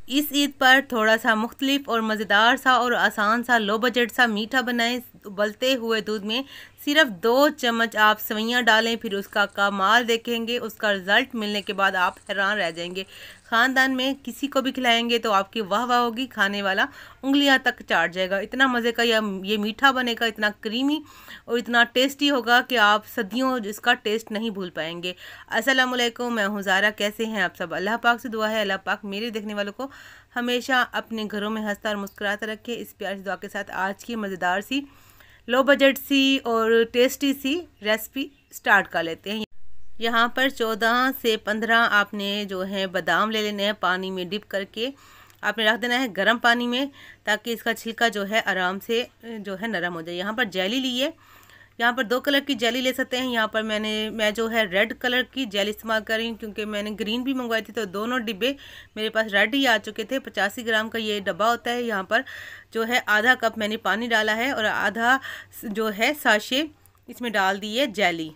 इस ईद पर थोड़ा सा मुख्तलिफ और मज़ेदार सा और आसान सा लो बजट सा मीठा बनाएं। उबलते हुए दूध में सिर्फ 2 चम्मच आप सेवइयाँ डालें, फिर उसका कमाल देखेंगे। उसका रिज़ल्ट मिलने के बाद आप हैरान रह जाएंगे। ख़ानदान में किसी को भी खिलाएंगे तो आपकी वाह वाह होगी, खाने वाला उंगलियां तक चाट जाएगा। इतना मज़े का ये मीठा बनेगा, इतना क्रीमी और इतना टेस्टी होगा कि आप सदियों इसका टेस्ट नहीं भूल पाएंगे। अस्सलाम वालेकुम, मैं हूँ ज़ारा। कैसे हैं आप सब? अल्लाह पाक से दुआ है अल्लाह पाक मेरे देखने वालों को हमेशा अपने घरों में हंसता और मुस्कुराता रखे। इस प्यार सी दुआ के साथ आज की मज़ेदार सी लो बजट सी और टेस्टी सी रेसिपी स्टार्ट कर लेते हैं। यहाँ पर 14 से 15 आपने जो है बादाम ले लेने हैं, पानी में डिप करके आपने रख देना है गर्म पानी में, ताकि इसका छिलका जो है आराम से जो है नरम हो जाए। यहाँ पर जेली ली है, यहाँ पर 2 कलर की जेली ले सकते हैं। यहाँ पर मैं जो है रेड कलर की जेली इस्तेमाल कर रही हूँ, क्योंकि मैंने ग्रीन भी मंगवाई थी तो दोनों डिब्बे मेरे पास रेड ही आ चुके थे। 85 ग्राम का ये डब्बा होता है। यहाँ पर जो है आधा कप मैंने पानी डाला है और आधा जो है साशे इसमें डाल दी है जेली।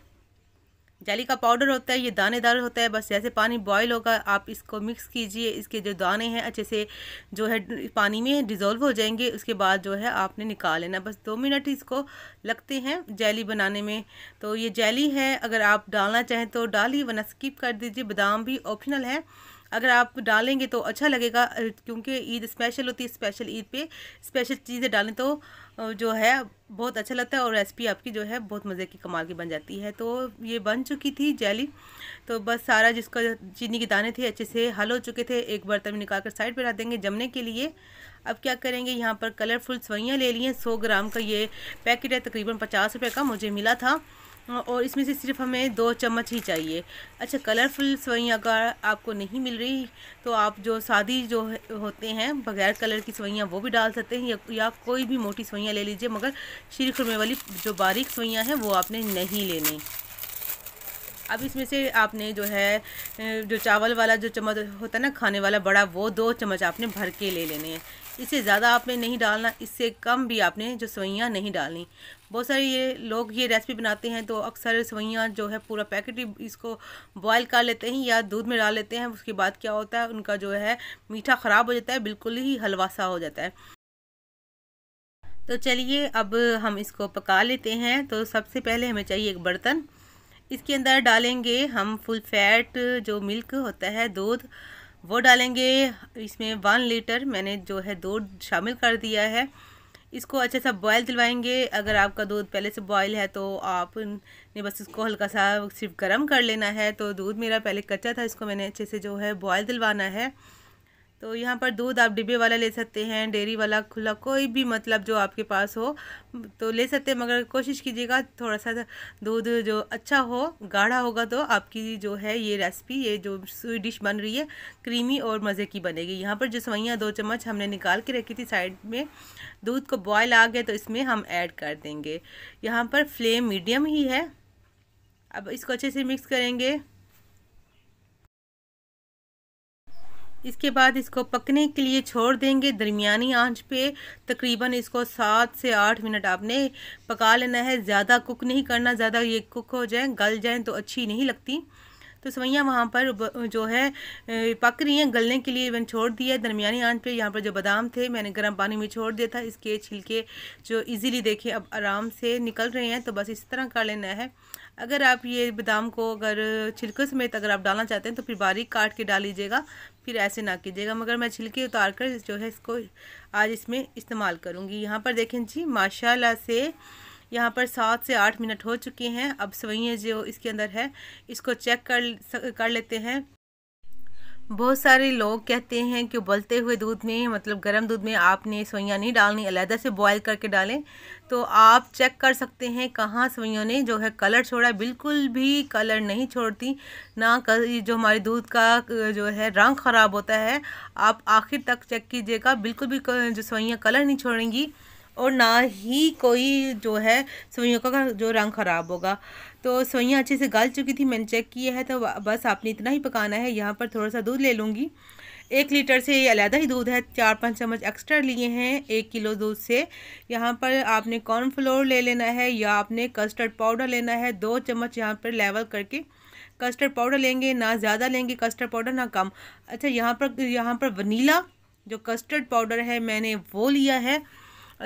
जेली का पाउडर होता है, ये दानेदार होता है। बस जैसे पानी बॉईल होगा आप इसको मिक्स कीजिए, इसके जो दाने हैं अच्छे से जो है पानी में डिज़ोल्व हो जाएंगे। उसके बाद जो है आपने निकाल लेना। बस 2 मिनट इसको लगते हैं जेली बनाने में। तो ये जेली है, अगर आप डालना चाहें तो डालिए, वरना स्किप कर दीजिए। बादाम भी ऑप्शनल है, अगर आप डालेंगे तो अच्छा लगेगा, क्योंकि ईद स्पेशल होती है। स्पेशल ईद पे स्पेशल चीज़ें डालें तो जो है बहुत अच्छा लगता है और रेसिपी आपकी जो है बहुत मज़े की कमाल की बन जाती है। तो ये बन चुकी थी जेली, तो बस सारा जिसका चीनी के दाने थे अच्छे से हल हो चुके थे। एक बर्तन में निकाल कर साइड पर रख देंगे जमने के लिए। अब क्या करेंगे, यहाँ पर कलरफुल सेवइयाँ ले लिए हैं। 100 ग्राम का ये पैकेट है, तकरीबन 50 रुपये का मुझे मिला था, और इसमें से सिर्फ हमें 2 चम्मच ही चाहिए। अच्छा, कलरफुल सेवइयाँ अगर आपको नहीं मिल रही तो आप जो सादी जो होते हैं बगैर कलर की सेवइयाँ वो भी डाल सकते हैं, या कोई भी मोटी सेवइयाँ ले लीजिए, मगर शीर खुरमे वाली जो बारीक सेवइयाँ हैं वो आपने नहीं लेनी। अब इसमें से आपने जो है जो चावल वाला जो चम्मच होता है ना खाने वाला बड़ा, वो 2 चम्मच आपने भर के ले लेने हैं। इससे ज़्यादा आपने नहीं डालना, इससे कम भी आपने जो सेवइयाँ नहीं डालनी। बहुत सारे ये लोग ये रेसिपी बनाते हैं तो अक्सर सेवइयाँ जो है पूरा पैकेट ही इसको बॉयल कर लेते हैं या दूध में डाल लेते हैं। उसके बाद क्या होता है, उनका जो है मीठा ख़राब हो जाता है, बिल्कुल ही हलवा सा हो जाता है। तो चलिए अब हम इसको पका लेते हैं। तो सबसे पहले हमें चाहिए एक बर्तन, इसके अंदर डालेंगे हम फुल फैट जो मिल्क होता है दूध, वो डालेंगे। इसमें 1 लीटर मैंने जो है दूध शामिल कर दिया है। इसको अच्छे से बॉयल दिलवाएंगे। अगर आपका दूध पहले से बॉयल है तो आपने बस इसको हल्का सा सिर्फ गर्म कर लेना है। तो दूध मेरा पहले कच्चा था, इसको मैंने अच्छे से जो है बॉयल दिलवाना है। तो यहाँ पर दूध आप डिब्बे वाला ले सकते हैं, डेयरी वाला, खुला, कोई भी मतलब जो आपके पास हो तो ले सकते हैं, मगर कोशिश कीजिएगा थोड़ा सा दूध जो अच्छा हो, गाढ़ा होगा तो आपकी जो है ये रेसिपी, ये जो स्वीट डिश बन रही है क्रीमी और मज़े की बनेगी। यहाँ पर जो सेवइयाँ 2 चम्मच हमने निकाल के रखी थी साइड में, दूध को बॉयल आ गया तो इसमें हम ऐड कर देंगे। यहाँ पर फ्लेम मीडियम ही है। अब इसको अच्छे से मिक्स करेंगे। इसके बाद इसको पकने के लिए छोड़ देंगे दरमियानी आंच पे। तकरीबन इसको 7 से 8 मिनट आपने पका लेना है। ज़्यादा कुक नहीं करना, ज़्यादा ये कुक हो जाए, गल जाए तो अच्छी नहीं लगती। तो सेवइयाँ वहाँ पर जो है पक रही हैं, गलने के लिए मैंने छोड़ दिया है दरमियानी आंच पे। यहाँ पर जो बादाम थे मैंने गर्म पानी में छोड़ दिया था, इसके छिलके जो इजीली देखे अब आराम से निकल रहे हैं। तो बस इस तरह कर लेना है। अगर आप ये बादाम को अगर छिलके समेत अगर आप डालना चाहते हैं तो फिर बारीक काट के डाल लीजिएगा, फिर ऐसे ना कीजिएगा। मगर मैं छिलके उतार कर जो है इसको आज इसमें इस्तेमाल करूँगी। यहाँ पर देखें जी, माशाल्लाह से यहाँ पर 7 से 8 मिनट हो चुके हैं। अब सेवइयाँ जो इसके अंदर है इसको चेक कर लेते हैं। बहुत सारे लोग कहते हैं कि उबलते हुए दूध में, मतलब गर्म दूध में आपने सेवइयाँ नहीं डालनी, अलहदा से बॉयल करके डालें। तो आप चेक कर सकते हैं कहाँ सेवइयों ने जो है कलर छोड़ा है। बिल्कुल भी कलर नहीं छोड़ती ना, जो हमारे दूध का जो है रंग ख़राब होता है। आप आखिर तक चेक कीजिएगा, बिल्कुल भी जो सेवइयाँ कलर नहीं छोड़ेंगी और ना ही कोई जो है सेवइयों का जो रंग ख़राब होगा। तो सेवइयाँ अच्छे से गल चुकी थी, मैंने चेक किया है। तो बस आपने इतना ही पकाना है। यहाँ पर थोड़ा सा दूध ले लूँगी, 1 लीटर से ये अलहदा ही दूध है, 4-5 चम्मच एक्स्ट्रा लिए हैं 1 किलो दूध से। यहाँ पर आपने कॉर्नफ्लोर ले लेना है या आपने कस्टर्ड पाउडर लेना है, 2 चम्मच यहाँ पर लेवल करके कस्टर्ड पाउडर लेंगे, ना ज़्यादा लेंगे कस्टर्ड पाउडर ना कम। अच्छा, यहाँ पर वनीला जो कस्टर्ड पाउडर है मैंने वो लिया है।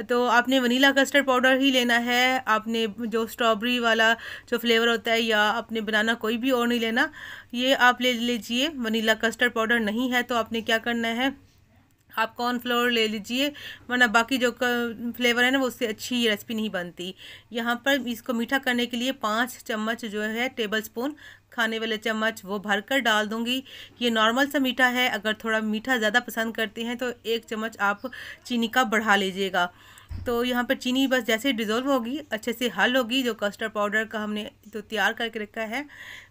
तो आपने वनीला कस्टर्ड पाउडर ही लेना है, आपने जो स्ट्रॉबेरी वाला जो फ्लेवर होता है या आपने बनाना कोई भी और नहीं लेना, ये आप ले लीजिए। वनीला कस्टर्ड पाउडर नहीं है तो आपने क्या करना है, आप कॉर्नफ्लोर ले लीजिए, वरना बाकी जो फ्लेवर है ना वो उससे अच्छी रेसिपी नहीं बनती। यहाँ पर इसको मीठा करने के लिए 5 चम्मच जो है टेबल स्पून खाने वाले चम्मच वो भरकर डाल दूँगी। ये नॉर्मल सा मीठा है, अगर थोड़ा मीठा ज़्यादा पसंद करते हैं तो 1 चम्मच आप चीनी का बढ़ा लीजिएगा। तो यहाँ पर चीनी बस जैसे डिज़ोल्व होगी, अच्छे से हल होगी, जो कस्टर्ड पाउडर का हमने तो तैयार करके रखा है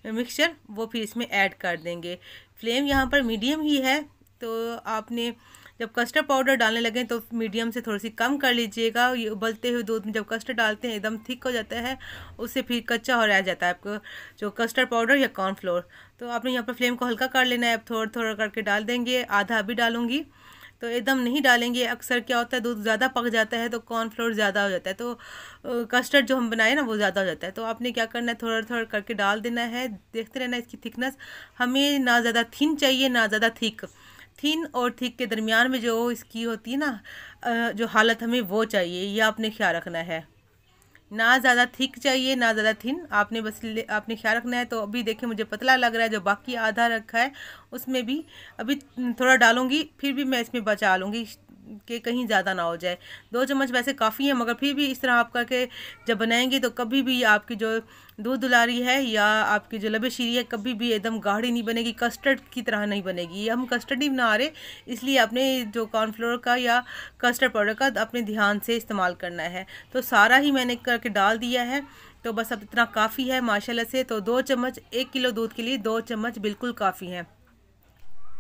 मिक्सचर, वो फिर इसमें ऐड कर देंगे। फ्लेम यहाँ पर मीडियम ही है। तो आपने जब कस्टर्ड पाउडर डालने लगें तो मीडियम से थोड़ी सी कम कर लीजिएगा। ये उबलते हुए दूध में जब कस्टर्ड डालते हैं एकदम थिक हो जाता है, उससे फिर कच्चा हो रह जाता है आपको जो कस्टर्ड पाउडर या कॉर्नफ्लोर। तो आपने यहाँ पर फ्लेम को हल्का कर लेना है। अब थोड़ा थोड़ा करके डाल देंगे, आधा अभी डालूंगी, तो एकदम नहीं डालेंगे। अक्सर क्या होता है दूध ज़्यादा पक जाता है तो कॉर्नफ्लोर ज़्यादा हो जाता है, तो कस्टर्ड जो हम बनाए ना वो ज़्यादा हो जाता है। तो आपने क्या करना है, थोड़ा थोड़ा करके डाल देना है, देखते रहना इसकी थिकनेस। हमें ना ज़्यादा थिन चाहिए ना ज़्यादा थिक, थिन और थिक के दरमियान में जो इसकी होती है ना जो हालत हमें वो चाहिए, ये आपने ख्याल रखना है। ना ज़्यादा थिक चाहिए ना ज़्यादा थिन, आपने बस आपने ख्याल रखना है। तो अभी देखिए मुझे पतला लग रहा है, जो बाकी आधा रखा है उसमें भी अभी थोड़ा डालूंगी, फिर भी मैं इसमें बचा लूँगी कि कहीं ज़्यादा ना हो जाए। 2 चम्मच वैसे काफ़ी है, मगर फिर भी इस तरह आप करके जब बनाएंगे तो कभी भी आपकी जो दूध दुलारी है या आपकी जो लबे शीरी है कभी भी एकदम गाढ़ी नहीं बनेगी, कस्टर्ड की तरह नहीं बनेगी। हम कस्टर्ड ही बना रहे, इसलिए आपने जो कॉर्नफ्लोर का या कस्टर्ड पाउडर का अपने ध्यान से इस्तेमाल करना है। तो सारा ही मैंने करके डाल दिया है, तो बस अब इतना काफ़ी है माशाल्लाह से। तो 2 चम्मच 1 किलो दूध के लिए 2 चम्मच बिल्कुल काफ़ी है।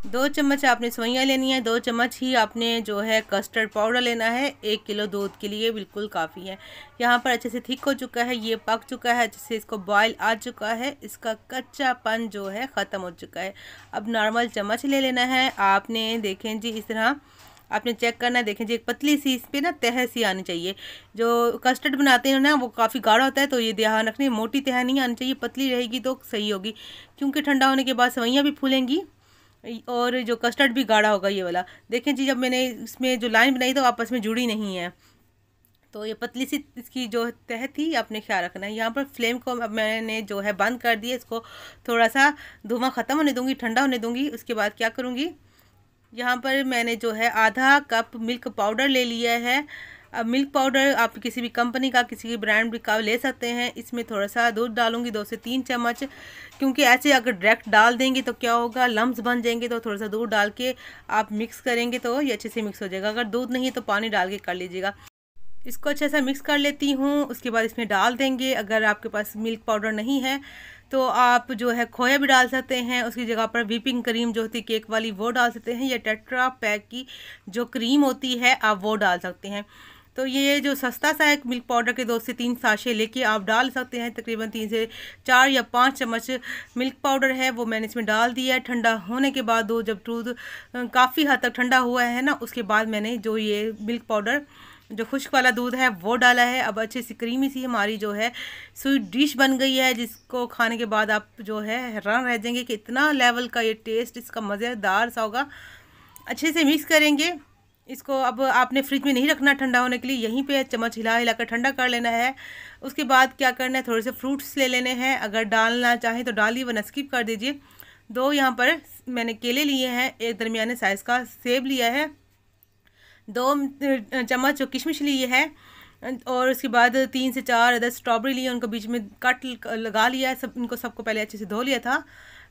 2 चम्मच आपने सेवइयाँ लेनी है, 2 चम्मच ही आपने जो है कस्टर्ड पाउडर लेना है। 1 किलो दूध के लिए बिल्कुल काफ़ी है। यहाँ पर अच्छे से थिक हो चुका है, ये पक चुका है, अच्छे से इसको बॉयल आ चुका है, इसका कच्चापन जो है ख़त्म हो चुका है। अब नॉर्मल चम्मच ले लेना है आपने, देखें जी इस तरह आपने चेक करना है। देखें जी एक पतली सी इस पर ना तह सी आनी चाहिए। जो कस्टर्ड बनाते हैं ना वो काफ़ी गाढ़ा होता है, तो ये ध्यान रखनी, मोटी तह नहीं आनी चाहिए, पतली रहेगी तो सही होगी, क्योंकि ठंडा होने के बाद सेवइयाँ भी फूलेंगी और जो कस्टर्ड भी गाढ़ा होगा ये वाला। देखें जी जब मैंने इसमें जो लाइन बनाई तो आपस में जुड़ी नहीं है, तो ये पतली सी इसकी जो तह थी आपने ख्याल रखना है। यहाँ पर फ्लेम को अब मैंने जो है बंद कर दिया, इसको थोड़ा सा धुआं ख़त्म होने दूँगी, ठंडा होने दूँगी। उसके बाद क्या करूँगी, यहाँ पर मैंने जो है आधा कप मिल्क पाउडर ले लिया है। अब मिल्क पाउडर आप किसी भी कंपनी का किसी भी ब्रांड का ले सकते हैं। इसमें थोड़ा सा दूध डालूंगी, 2 से 3 चम्मच, क्योंकि ऐसे अगर डायरेक्ट डाल देंगे तो क्या होगा, लम्स बन जाएंगे। तो थोड़ा सा दूध डाल के आप मिक्स करेंगे तो ये अच्छे से मिक्स हो जाएगा। अगर दूध नहीं है तो पानी डाल के कर लीजिएगा। इसको अच्छे से मिक्स कर लेती हूँ, उसके बाद इसमें डाल देंगे। अगर आपके पास मिल्क पाउडर नहीं है तो आप जो है खोया भी डाल सकते हैं, उसकी जगह पर व्हिपिंग क्रीम जो होती है केक वाली वो डाल सकते हैं, या टेट्रा पैक की जो क्रीम होती है आप वो डाल सकते हैं। तो ये जो सस्ता सा एक मिल्क पाउडर के 2 से 3 साशे लेके आप डाल सकते हैं। तकरीबन 3 से 4 या 5 चम्मच मिल्क पाउडर है वो मैंने इसमें डाल दिया है। ठंडा होने के बाद जब दूध काफ़ी हद तक ठंडा हुआ है ना, उसके बाद मैंने जो ये मिल्क पाउडर जो खुश्क वाला दूध है वो डाला है। अब अच्छी सी क्रीमी सी हमारी जो है स्वीट डिश बन गई है, जिसको खाने के बाद आप जो है हैरान रह जाएंगे कि इतना लेवल का ये टेस्ट इसका मज़ेदार सा होगा। अच्छे से मिक्स करेंगे इसको। अब आपने फ्रिज में नहीं रखना ठंडा होने के लिए, यहीं पे चम्मच हिला हिला कर ठंडा कर लेना है। उसके बाद क्या करना है, थोड़े से फ्रूट्स ले लेने हैं, अगर डालना चाहें तो डालिए वरना स्किप कर दीजिए। 2 यहाँ पर मैंने केले लिए हैं, 1 दरमियाने साइज़ का सेब लिया है, 2 चम्मच जो किशमिश ली है, और उसके बाद 3 से 4 अदर स्ट्रॉबेरी ली है, उनको बीच में कट लगा लिया है। सब इनको सबको पहले अच्छे से धो लिया था,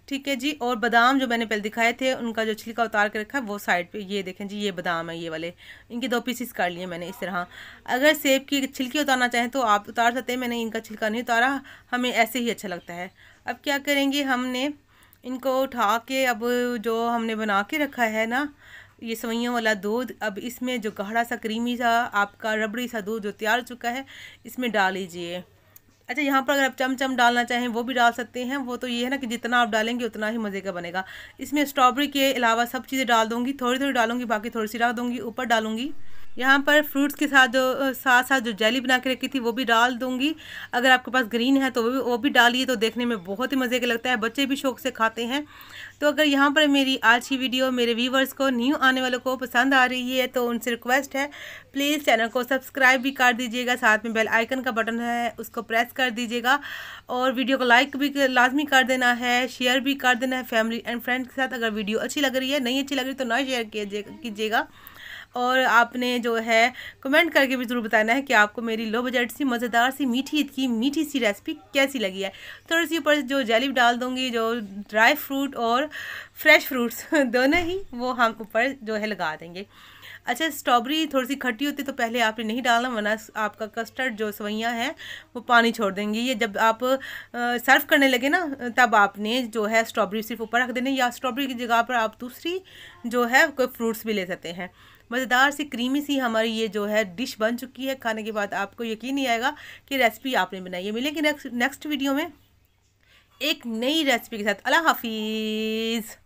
ठीक है जी। और बादाम जो मैंने पहले दिखाए थे उनका जो छिलका उतार के रखा है वो साइड पे, ये देखें जी ये बादाम है, ये वाले इनके 2 पीसेस कर लिए मैंने इस तरह। अगर सेब की छिलकी उतारना चाहें तो आप उतार सकते हैं, मैंने इनका छिलका नहीं उतारा, हमें ऐसे ही अच्छा लगता है। अब क्या करेंगे, हमने इनको उठा के अब जो हमने बना के रखा है ना ये सेवइयों वाला दूध, अब इसमें जो गाढ़ा सा क्रीमी सा आपका रबड़ी सा दूध जो तैयार हो चुका है इसमें डाल लीजिए। अच्छा यहाँ पर अगर आप चमचम डालना चाहें वो भी डाल सकते हैं, वो तो ये है ना कि जितना आप डालेंगे उतना ही मज़े का बनेगा। इसमें स्ट्रॉबेरी के अलावा सब चीज़ें डाल दूँगी, थोड़ी थोड़ी डालूंगी, बाकी थोड़ी सी रख दूँगी, ऊपर डालूँगी। यहाँ पर फ्रूट्स के साथ जो जेली बना के रखी थी वो भी डाल दूंगी। अगर आपके पास ग्रीन है तो वो भी डालिए, तो देखने में बहुत ही मज़े का लगता है, बच्चे भी शौक से खाते हैं। तो अगर यहाँ पर मेरी आज की वीडियो मेरे व्यूवर्स को, न्यू आने वालों को पसंद आ रही है तो उनसे रिक्वेस्ट है प्लीज़ चैनल को सब्सक्राइब भी कर दीजिएगा, साथ में बेल आइकन का बटन है उसको प्रेस कर दीजिएगा, और वीडियो को लाइक भी लाजमी कर देना है, शेयर भी कर देना है फैमिली एंड फ्रेंड के साथ। अगर वीडियो अच्छी लग रही है, नहीं अच्छी लग रही तो ना शेयर कीजिएगा, और आपने जो है कमेंट करके भी ज़रूर बताना है कि आपको मेरी लो बजट सी मज़ेदार सी मीठी सी रेसिपी कैसी लगी है। थोड़ी सी ऊपर जो जेली डाल दूँगी, जो ड्राई फ्रूट और फ्रेश फ्रूट्स दोनों ही वो हम ऊपर जो है लगा देंगे। अच्छा, स्ट्रॉबेरी थोड़ी सी खट्टी होती है तो पहले आपने नहीं डालना, वरना आपका कस्टर्ड जो सवैयाँ हैं वो पानी छोड़ देंगी। ये जब आप सर्व करने लगे ना, तब आपने जो है स्ट्रॉबेरी सिर्फ ऊपर रख देने, या स्ट्रॉबेरी की जगह पर आप दूसरी जो है कोई फ्रूट्स भी ले सकते हैं। मज़ेदार सी क्रीमी सी हमारी ये जो है डिश बन चुकी है। खाने के बाद आपको यकीन नहीं आएगा कि रेसिपी आपने बनाई है। मिलेंगे नेक्स्ट वीडियो में एक नई रेसिपी के साथ। अल्लाह हाफिज़।